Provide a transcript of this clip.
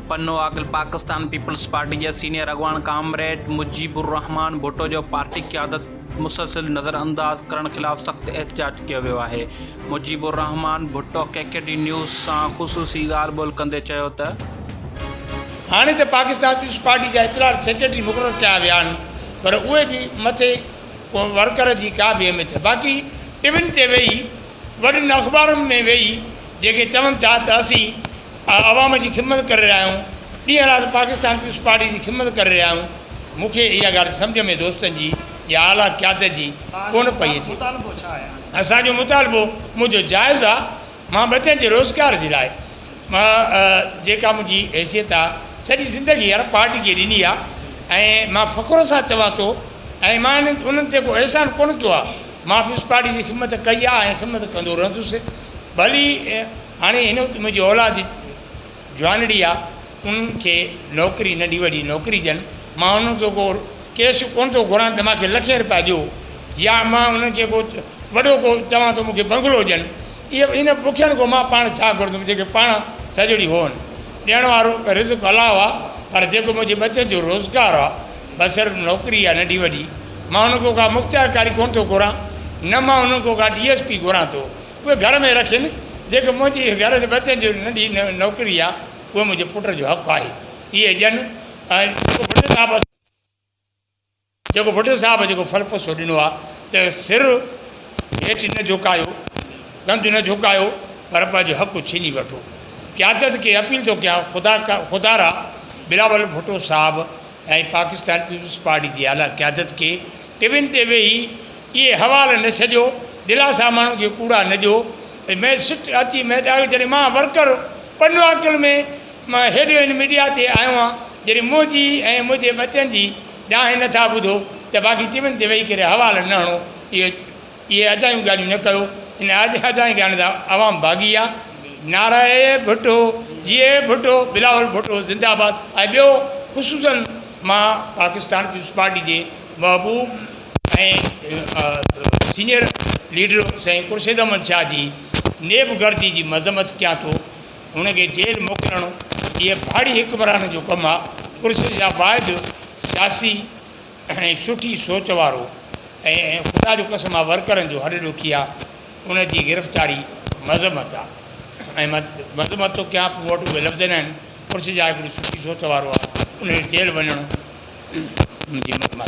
पन्नो आकिल Pakistan peoples party के senior अगवान comrade Mujibur रहमान भुट्टो जो party क़यादत मुसलसिल नज़रअंदाज करण खिलाफ़ सख्त एहतजाज किया वियो आहे। मुजीबुर रहमान भुट्टो KKD न्यूज़ सां ख़ुसूसी ॻाल्हि ॿोल्हि कंदे चयो त हाणे त पाकिस्तान पीपल्स पार्टी जा इतलाह सेक्रेटरी मुक़ररु कया विया आहिनि, पर उहे बि मथे वर्कर जी का बि अहमियत। बाक़ी टीवियुनि ते वेही वॾियुनि अख़बारुनि में वेही जेके चवनि था त असीं आवाम जी ख़िदमत करे रहिया आहियूं, ॾींहं राति पाकिस्तान पीपल्स पार्टी जी ख़िदमत करे रहिया आहियूं, मूंखे इहा ॻाल्हि सम्झ में दोस्तनि जी या आला क़यादत जी कोन पई अचे। असांजो मुतालबो मुंहिंजो जाइज़ आहे। मां बचनि जे रोज़गार जे लाइ मां जेका मुंहिंजी हैसियत आहे सॼी ज़िंदगी हर पार्टी खे ॾिनी आहे ऐं मां फ़ख़ुर सां चवां थो ऐं मां उन्हनि ते को अहसान कोन कयो आहे। मां पीपल्स पार्टी जी ख़िदमत कई आहे ऐं ख़िदमत कंदो रहंदुसि। भली हाणे हिन वक़्तु मुंहिंजी औलाद जवानड़ी आहे, उन्हनि खे नौकिरी नंढी वॾी नौकिरी ॾियनि। मां उन्हनि खे को कैश कोन थो घुरां त मूंखे लखे रुपया ॾियो, या मां उन्हनि खे को वॾो को चवां थो मूंखे बंगलो ॾियनि। इहे इन बुखियनि खां मां पाण छा घुरंदुमि जेके पाण सॼो ॾींहुं हुअनि। ॾियण वारो रिज़्क़ अलाह आहे, पर जेको मुंहिंजे बचनि जो रोज़गारु आहे बसर नौकिरी आहे नंढी वॾी, मां उन खां का मुख़्तियारकारी कोन थो घुरां, न मां उन्हनि खां का DSP घुरां थो। उहे घर में रखनि, जेके मुंहिंजी घर जे बचनि जो नंढी नौकिरी आहे उहो मुंहिंजे पुट जो हक़ु आहे, इहे ॾियनि। ऐं जेको भुट्टो साहिब जेको फलफसो ॾिनो आहे त सिर हेठि न झुकायो, गंद न झुकायो, पर पंहिंजो हक़ु छीनी वठो। क़यादत खे अपील थो कयां, ख़ुदारा बिलावल भुट्टो साहिबु ऐं पाकिस्तान पीपल्स पार्टी जी आला क़यादत खे टीवियुनि ते वेही इहे हवाल न छॾियो, दिलासा माण्हुनि खे कूड़ा न ॾियो। मैं सिट अची मैदान जॾहिं मां वर्कर पन्नो आकिल में मां हेॾो हिन मीडिया ते आयो आहियां, जॾहिं मुंहिंजी ऐं मुंहिंजे बचनि जी ॼाण नथा ॿुधो त बाक़ी टीवियुनि ते वेही करे हवाल न हणो। इहे अजायूं ॻाल्हियूं न कयो। इन अजायूं ॻाल्हि सां आवाम भाॻी आहे। नाराए भुट्टो, जिए भुट्टो, बिलावल भुट्टो ज़िंदाबाद। ऐं ॿियो ख़ुशूसन मां पाकिस्तान पीपल्स पार्टी जे महबूब ऐं सीनियर लीडर साईं खुर्शीद अहमद शाह जी नेबगर्दी जी मज़म्मत कयां थो। हुनखे जेल मोकिलणु इहे भाड़ी हिकमरान जो कमु आहे। खुर्शीद शाह वाहिद सियासी ऐं सुठी सोच वारो ऐं ख़ुदा जो कसम आहे वर्करनि जो हॾ ॾुखी आहे, उनजी गिरफ़्तारी मज़म्मत आहे। ऐं मज़म्मत थो कयां, पोइ वटि उहे लफ़्ज़ न आहिनि। खुर्शीद शाह हिकिड़ी सुठी सोच वारो आहे, उनखे जेल वञणु मुंहिंजी मां